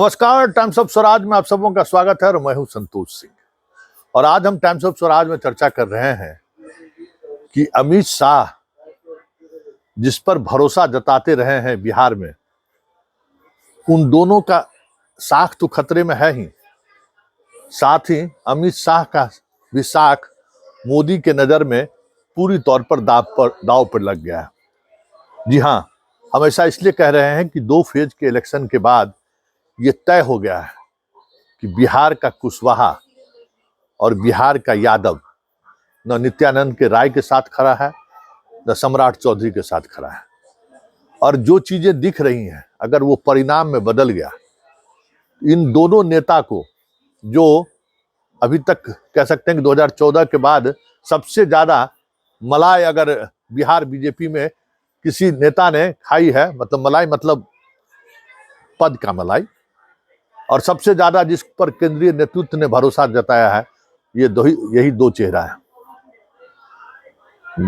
नमस्कार, times of Swaraj में आप सबों का स्वागत है और मैं हूं संतोष सिंह। और आज हम टाइम्स ऑफ स्वराज में चर्चा कर रहे हैं कि अमित शाह जिस पर भरोसा जताते रहे हैं बिहार में, उन दोनों का साख तो खतरे में है ही, साथ ही अमित शाह का भी साख मोदी के नजर में पूरी तौर पर दाव पर लग गया है। जी हाँ, हम ऐसा इसलिए कह रहे हैं कि 2 फेज के इलेक्शन के बाद ये तय हो गया है कि बिहार का कुशवाहा और बिहार का यादव न नित्यानंद के राय के साथ खड़ा है, न सम्राट चौधरी के साथ खड़ा है। और जो चीजें दिख रही हैं, अगर वो परिणाम में बदल गया, इन दोनों नेता को, जो अभी तक कह सकते हैं कि 2014 के बाद सबसे ज्यादा मलाई अगर बिहार बीजेपी में किसी नेता ने खाई है, मतलब मलाई मतलब पद का मलाई, और सबसे ज्यादा जिस पर केंद्रीय नेतृत्व ने भरोसा जताया है, यही 2 चेहरा है।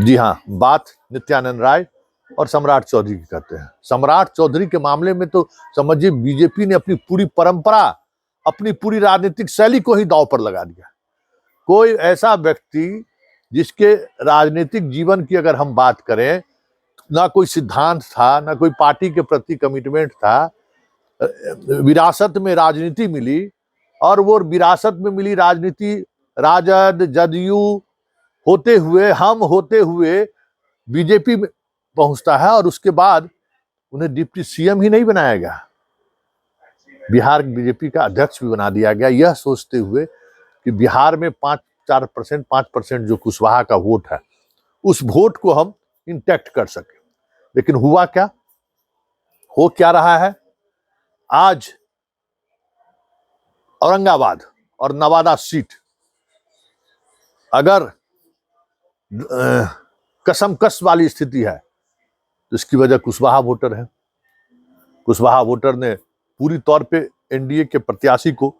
जी हाँ, बात नित्यानंद राय और सम्राट चौधरी की करते हैं। सम्राट चौधरी के मामले में तो समझिए बीजेपी ने अपनी पूरी परंपरा, अपनी पूरी राजनीतिक शैली को ही दांव पर लगा दिया। कोई ऐसा व्यक्ति जिसके राजनीतिक जीवन की अगर हम बात करें, ना कोई सिद्धांत था, ना कोई पार्टी के प्रति कमिटमेंट था, विरासत में राजनीति मिली, और वो विरासत में मिली राजनीति राजद, जदयू होते हुए बीजेपी में पहुंचता है, और उसके बाद उन्हें डिप्टी सीएम ही नहीं बनाया गया, बिहार बीजेपी का अध्यक्ष भी बना दिया गया, यह सोचते हुए कि बिहार में 5% जो कुशवाहा का वोट है, उस वोट को हम इंटैक्ट कर सके। लेकिन हुआ क्या, हो क्या रहा है? आज औरंगाबाद और नवादा सीट अगर कसमकस वाली स्थिति है, तो इसकी वजह कुशवाहा वोटर है। कुशवाहा वोटर ने पूरी तौर पे एनडीए के प्रत्याशी को,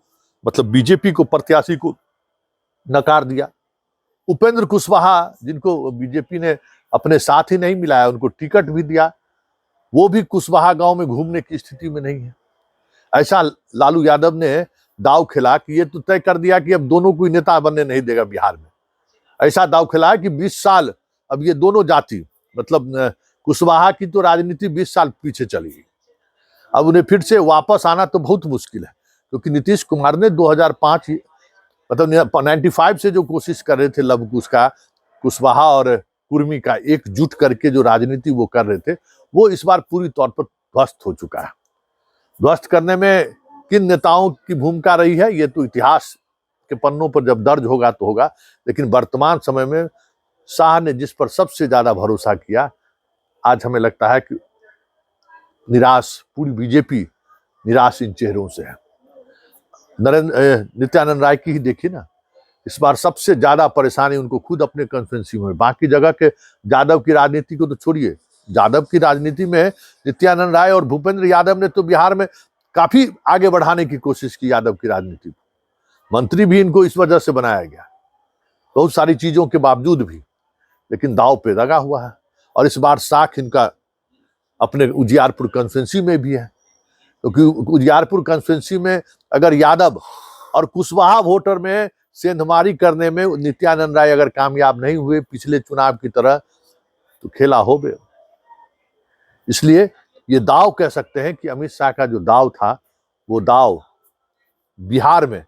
मतलब बीजेपी को प्रत्याशी को नकार दिया। उपेंद्र कुशवाहा, जिनको बीजेपी ने अपने साथ ही नहीं मिलाया, उनको टिकट भी दिया, वो भी कुशवाहा गांव में घूमने की स्थिति में नहीं है। ऐसा लालू यादव ने दाव खेला कि ये तो तय कर दिया कि अब दोनों को नेता बनने नहीं देगा बिहार में। ऐसा दाव खेला कि 20 साल अब ये दोनों जाति, मतलब कुशवाहा की तो राजनीति 20 साल पीछे चली गई, अब उन्हें फिर से वापस आना तो बहुत मुश्किल है, क्योंकि नीतीश कुमार ने 2005 मतलब 95 से जो कोशिश कर रहे थे लव कुश का, कुशवाहा और कुर्मी का एकजुट करके जो राजनीति वो कर रहे थे, वो इस बार पूरी तौर पर ध्वस्त हो चुका है। ध्वस्त करने में किन नेताओं की भूमिका रही है, ये तो इतिहास के पन्नों पर जब दर्ज होगा तो होगा। लेकिन वर्तमान समय में शाह ने जिस पर सबसे ज्यादा भरोसा किया, आज हमें लगता है कि पूरी बीजेपी निराश इन चेहरों से है। नित्यानंद राय की ही देखिए ना, इस बार सबसे ज्यादा परेशानी उनको खुद अपने कॉन्स्टिट्यूएंसी में, बाकी जगह के यादव की राजनीति को तो छोड़िए, यादव की राजनीति में नित्यानंद राय और भूपेंद्र यादव ने तो बिहार में काफी आगे बढ़ाने की कोशिश की यादव की राजनीति को। मंत्री भी इनको इस वजह से बनाया गया, बहुत सारी चीजों के बावजूद भी, लेकिन दांव पे लगा हुआ है। और इस बार साख इनका अपने उजियारपुर कॉन्स्टिट्यूएंसी में भी है, क्योंकि उजियारपुर कॉन्स्टिट्यूएंसी में अगर यादव और कुशवाहा वोटर में सेंधमारी करने में नित्यानंद राय अगर कामयाब नहीं हुए पिछले चुनाव की तरह, तो खेला हो गया। इसलिए ये दाव कह सकते हैं कि अमित शाह का जो दाव था, वो दाव बिहार में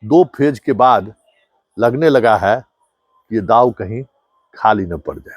2 फेज के बाद लगने लगा है कि ये दाव कहीं खाली न पड़ जाए।